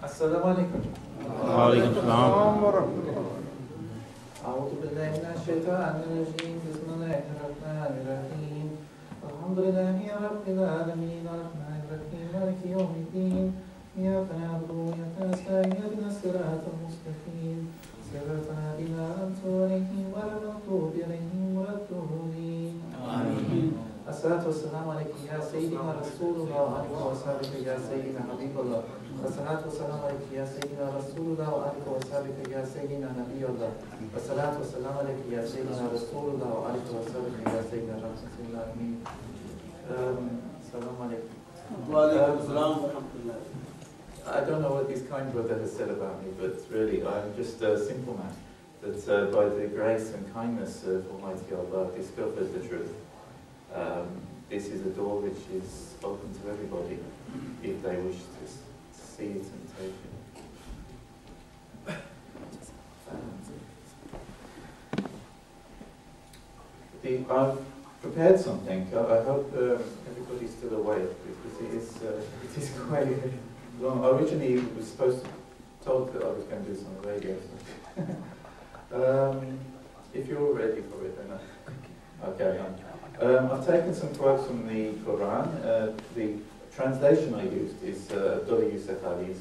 السلام عليكم. وعليكم السلام ورحمة الله. أعوذ بالله من الشيطان الرجيم. بسم الله الرحمن الرحيم. الحمد لله رب العالمين الرحمن الرحيم مالك يوم الدين. إياك نعبد وإياك نستعين اهدنا الصراط المستقيم صراط الذين أنعمت عليهم غير المغضوب عليهم ولا الضالين. آمين. الصلاة والسلام عليك يا سيدنا رسول الله وعليك وصحبه يا سيدنا حبيب الله. الصلاة والسلام عليك يا سيدنا رسول الله وعليك وصحبه يا سيدنا نبي الله. الصلاة والسلام عليك يا سيدنا رسول الله وعليك وصحبه يا سيدنا رحمة الله آمين. السلام عليكم. وعليكم السلام ورحمة الله. I don't know what this kind brother has said about me, but really I'm just a simple man that by the grace and kindness of Almighty Allah discovered the truth. This is a door which is open to everybody if they wish to see it and take it. I've prepared something. I hope everybody's still awake because it is quite long. Originally, it was told that I was going to do some radio stuff. If you're ready for it, then okay. I've taken some quotes from the Quran. The translation I used is Abdullah Yusuf Ali's,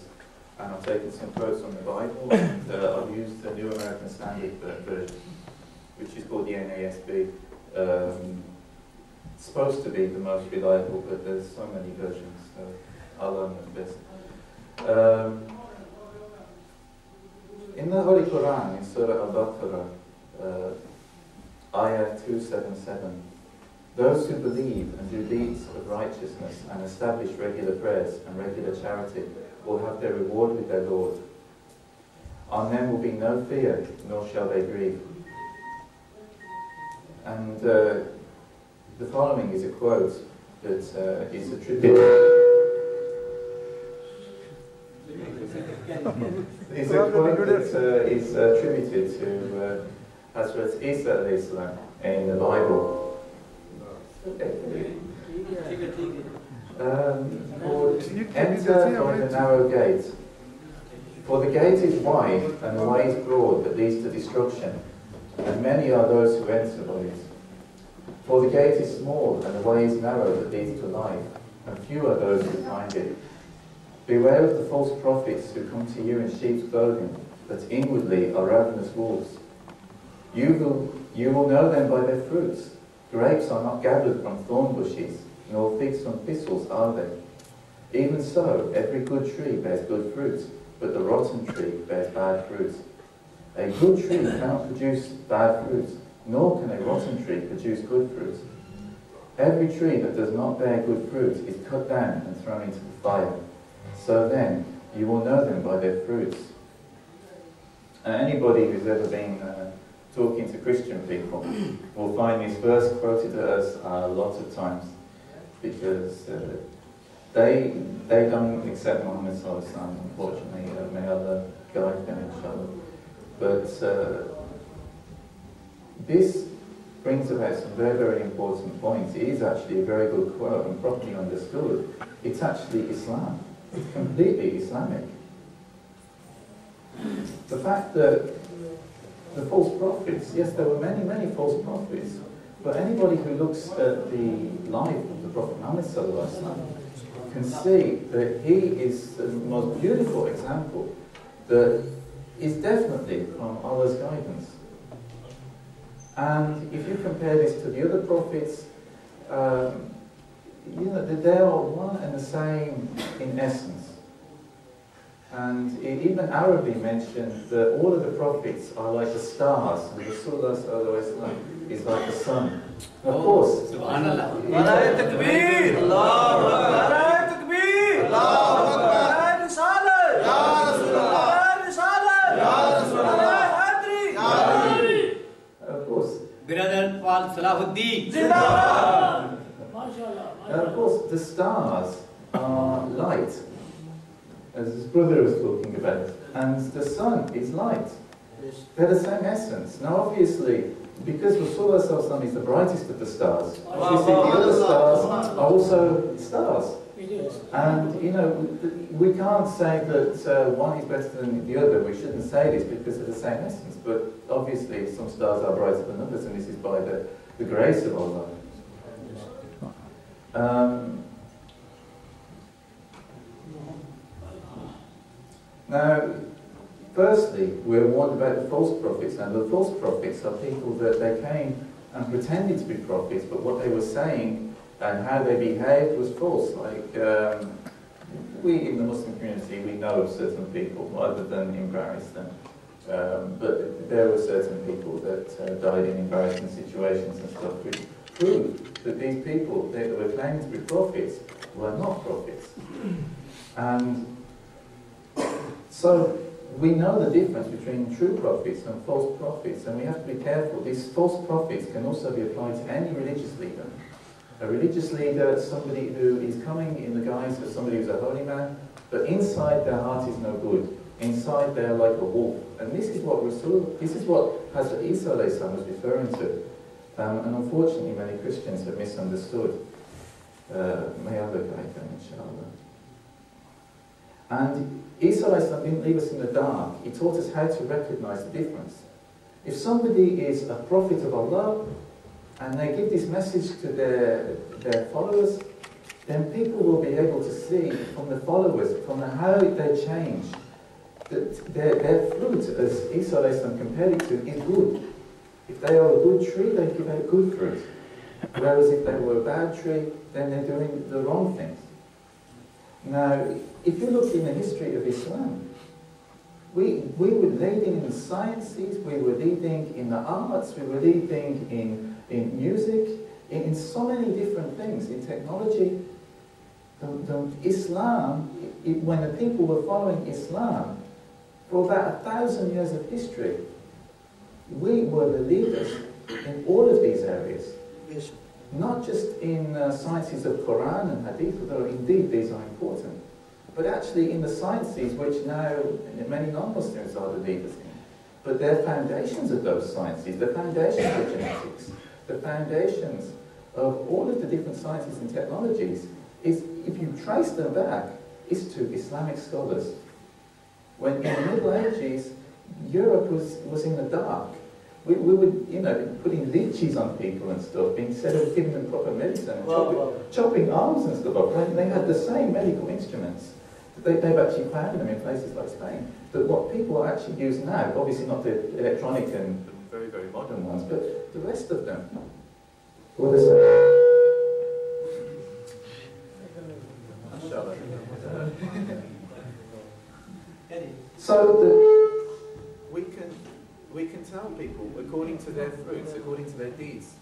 and I've taken some quotes from the Bible, and I've used the New American Standard version, which is called the NASB. It's supposed to be the most reliable, but there's so many versions, so I'll learn the best. In the Holy Quran, in Surah Al-Baqarah, Ayah 277, those who believe and do deeds of righteousness and establish regular prayers and regular charity will have their reward with their Lord. On them will be no fear, nor shall they grieve. And the following is a quote that is attributed. It's a quote that is attributed to Hazrat Isa alayhi salam in the Bible. Enter by the narrow gate, for the gate is wide and the way is broad that leads to destruction, and many are those who enter by it. For the gate is small and the way is narrow that leads to life, and few are those who find it. Beware of the false prophets who come to you in sheep's clothing, but inwardly are ravenous wolves. You will know them by their fruits. Grapes are not gathered from thorn bushes, nor figs from thistles are they. Even so, every good tree bears good fruits, but the rotten tree bears bad fruits. A good tree cannot produce bad fruits, nor can a rotten tree produce good fruits. Every tree that does not bear good fruit is cut down and thrown into the fire. So then, you will know them by their fruits. Anybody who's ever been talking to Christian people will find this verse quoted at us a lot of times, because they don't accept Muhammad Sallallahu Alaihi Wasallam, unfortunately. May Allah guide them, inshallah. But this brings about some very, very important points. It is actually a very good quote and properly understood. It's actually Islam. It's completely Islamic. The fact that the false prophets, yes, there were many, many false prophets, but anybody who looks at the life of the Prophet Muhammad Sallallahu Alaihi Wasallam can see that he is the most beautiful example that is definitely from Allah's guidance. And if you compare this to the other prophets, you know, they are one and the same in essence. And even Arabic mentioned that all of the prophets are like the stars, and Rasulullah Sallallahu Alaihi Wasallam is like the sun. Of course. Subhanallah. Allahu Takbir! Allahu Akbar! Allahu Takbir! Allahu Akbar! Ya Risalah! Ya Rasulullah! Ya Risalah! Ya Rasulullah! Ya Hadri! Of course. Brother Paul Salahuddin. Zindabad! Of course, the stars are light, as his brother was talking about, and the sun is light. They're the same essence. Now obviously, because Rasulullah is the brightest of the stars, you see the other stars are also stars. And, you know, we can't say that one is better than the other. We shouldn't say this because of the same essence. But obviously, some stars are brighter than others, and this is by the grace of Allah. Now, firstly, we're warned about the false prophets. Now, the false prophets are people that they came and pretended to be prophets, but what they were saying and how they behaved was false. Like, we in the Muslim community, we know of certain people, rather than embarrass them. But there were certain people that died in embarrassing situations and stuff, which proved that these people that were claiming to be prophets were not prophets. And so we know the difference between true prophets and false prophets, and we have to be careful. These false prophets can also be applied to any religious leader. A religious leader, somebody who is coming in the guise of somebody who's a holy man, but inside their heart is no good. Inside they're like a wolf. And this is what Hazrat Isa was referring to. And unfortunately many Christians have misunderstood. May Allah guide them, inshallah. And Isa didn't leave us in the dark. He taught us how to recognize the difference. If somebody is a prophet of Allah, and they give this message to their followers, then people will be able to see from the followers, from how they change, that their fruit, as Isa compared it to, is good. If they are a good tree, they give out good fruit. Whereas if they were a bad tree, then they're doing the wrong things. Now, if you look in the history of Islam, we were leading in the sciences, we were leading in the arts, we were leading in music, in so many different things, in technology. Islam, when the people were following Islam, for about 1,000 years of history, we were the leaders in all of these areas. Yes. Not just in sciences of Quran and Hadith, although indeed these are important, but actually in the sciences which now many non-Muslims are the leaders in. But they're foundations of those sciences, the foundations of genetics, the foundations of all of the different sciences and technologies, is, if you trace them back, is to Islamic scholars. When in the Middle Ages, Europe was in the dark. We were, putting leeches on people and stuff, instead of giving them proper medicine, and chopping arms and stuff off, when they had the same medical instruments. They've actually found them in places like Spain. But what people are actually using now, obviously not the electronic and the very, very modern ones, but the rest of them. Were the same. So we can tell people according to their fruits, according to their deeds.